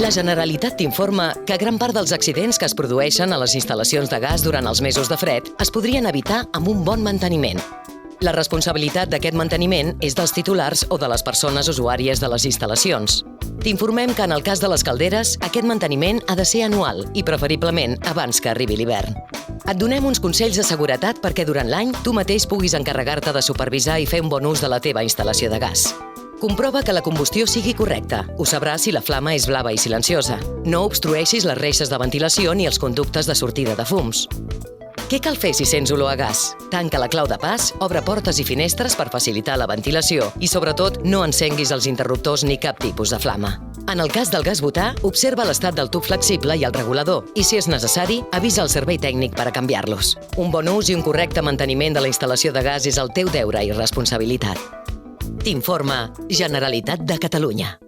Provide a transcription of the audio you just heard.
La Generalitat t'informa que gran part dels accidents que es produeixen a les instal·lacions de gas durant els mesos de fred es podrien evitar amb un bon manteniment. La responsabilitat d'aquest manteniment és dels titulars o de les persones usuàries de les instal·lacions. T'informem que en el cas de les calderes, aquest manteniment ha de ser anual i preferiblement abans que arribi l'hivern. Et donem uns consells de seguretat perquè durant l'any tu mateix puguis encarregar-te de supervisar i fer un bon ús de la teva instal·lació de gas. Comprova que la combustió sigui correcta. Ho sabràs si la flama és blava i silenciosa. No obstrueixis les reixes de ventilació ni els conductes de sortida de fums. Què cal fer si sents olor a gas? Tanca la clau de pas, obre portes i finestres per facilitar la ventilació i, sobretot, no encenguis els interruptors ni cap tipus de flama. En el cas del gas butà, observa l'estat del tub flexible i el regulador i, si és necessari, avisa el servei tècnic per a canviar-los. Un bon ús i un correcte manteniment de la instal·lació de gas és el teu deure i responsabilitat. T'informa Generalitat de Catalunya.